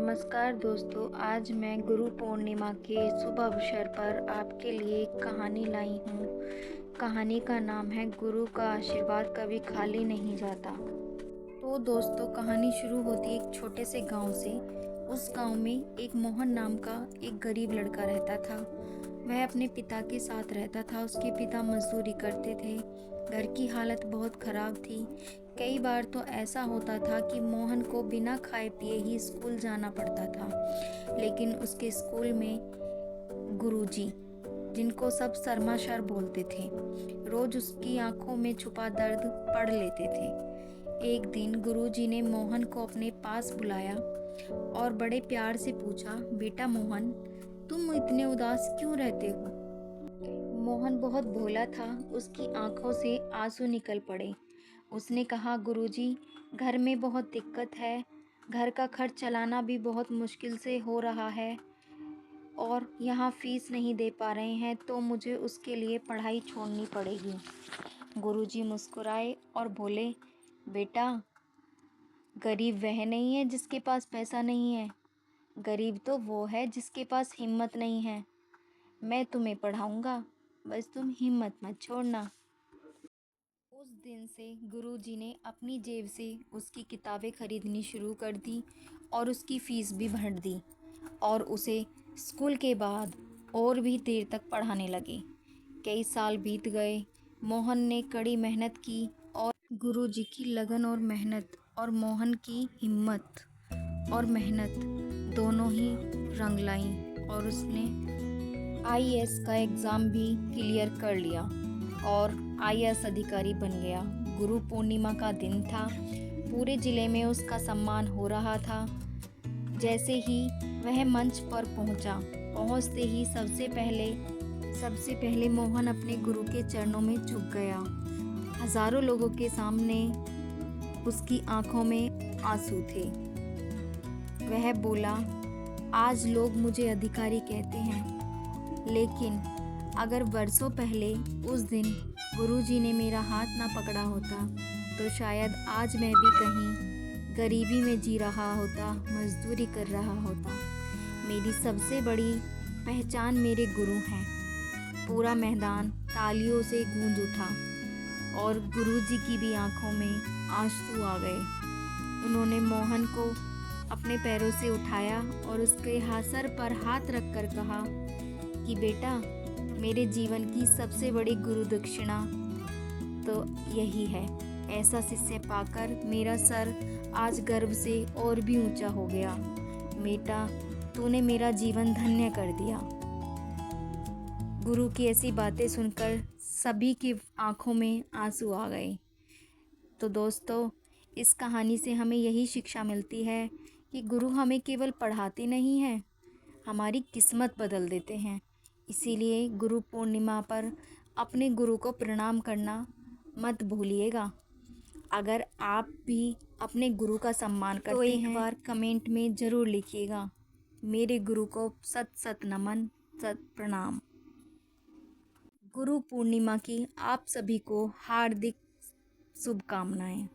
नमस्कार दोस्तों, आज मैं गुरु पूर्णिमा के शुभ अवसर पर आपके लिए एक कहानी लाई हूँ। कहानी का नाम है गुरु का आशीर्वाद कभी खाली नहीं जाता। तो दोस्तों, कहानी शुरू होती है एक छोटे से गांव से। उस गांव में एक मोहन नाम का एक गरीब लड़का रहता था। वह अपने पिता के साथ रहता था। उसके पिता मजदूरी करते थे। घर की हालत बहुत खराब थी। कई बार तो ऐसा होता था कि मोहन को बिना खाए पिए ही स्कूल जाना पड़ता था। लेकिन उसके स्कूल में गुरुजी, जिनको सब शर्माशर बोलते थे, रोज उसकी आंखों में छुपा दर्द पढ़ लेते थे। एक दिन गुरुजी ने मोहन को अपने पास बुलाया और बड़े प्यार से पूछा, बेटा मोहन, तुम इतने उदास क्यों रहते हो? मोहन बहुत भोला था। उसकी आंखों से आंसू निकल पड़े। उसने कहा, गुरुजी, घर में बहुत दिक्कत है। घर का खर्च चलाना भी बहुत मुश्किल से हो रहा है और यहाँ फीस नहीं दे पा रहे हैं, तो मुझे उसके लिए पढ़ाई छोड़नी पड़ेगी। गुरुजी मुस्कुराए और बोले, बेटा, गरीब वह नहीं है जिसके पास पैसा नहीं है। गरीब तो वो है जिसके पास हिम्मत नहीं है। मैं तुम्हें पढ़ाऊंगा, बस तुम हिम्मत मत छोड़ना। उस दिन से गुरुजी ने अपनी जेब से उसकी किताबें खरीदनी शुरू कर दी और उसकी फ़ीस भी भर दी और उसे स्कूल के बाद और भी देर तक पढ़ाने लगे। कई साल बीत गए। मोहन ने कड़ी मेहनत की और गुरुजी की लगन और मेहनत और मोहन की हिम्मत और मेहनत दोनों ही रंग लाईं और उसने आईएएस का एग्ज़ाम भी क्लियर कर लिया और आईएएस अधिकारी बन गया। गुरु पूर्णिमा का दिन था। पूरे ज़िले में उसका सम्मान हो रहा था। जैसे ही वह मंच पर पहुंचते ही सबसे पहले मोहन अपने गुरु के चरणों में झुक गया। हजारों लोगों के सामने उसकी आंखों में आंसू थे। वह बोला, आज लोग मुझे अधिकारी कहते हैं, लेकिन अगर वर्षों पहले उस दिन गुरुजी ने मेरा हाथ ना पकड़ा होता तो शायद आज मैं भी कहीं गरीबी में जी रहा होता, मजदूरी कर रहा होता। मेरी सबसे बड़ी पहचान मेरे गुरु हैं। पूरा मैदान तालियों से गूंज उठा और गुरुजी की भी आंखों में आंसू आ गए। उन्होंने मोहन को अपने पैरों से उठाया और उसके सर पर हाथ रखकर कहा कि बेटा, मेरे जीवन की सबसे बड़ी गुरु दक्षिणा तो यही है। ऐसा शिष्य पाकर मेरा सर आज गर्व से और भी ऊंचा हो गया। बेटा, तूने मेरा जीवन धन्य कर दिया। गुरु की ऐसी बातें सुनकर सभी की आंखों में आंसू आ गए। तो दोस्तों, इस कहानी से हमें यही शिक्षा मिलती है कि गुरु हमें केवल पढ़ाते नहीं हैं, हमारी किस्मत बदल देते हैं। इसीलिए गुरु पूर्णिमा पर अपने गुरु को प्रणाम करना मत भूलिएगा। अगर आप भी अपने गुरु का सम्मान करते हैं तो एक बार कमेंट में ज़रूर लिखिएगा, मेरे गुरु को सत सत नमन, सत प्रणाम। गुरु पूर्णिमा की आप सभी को हार्दिक शुभकामनाएं।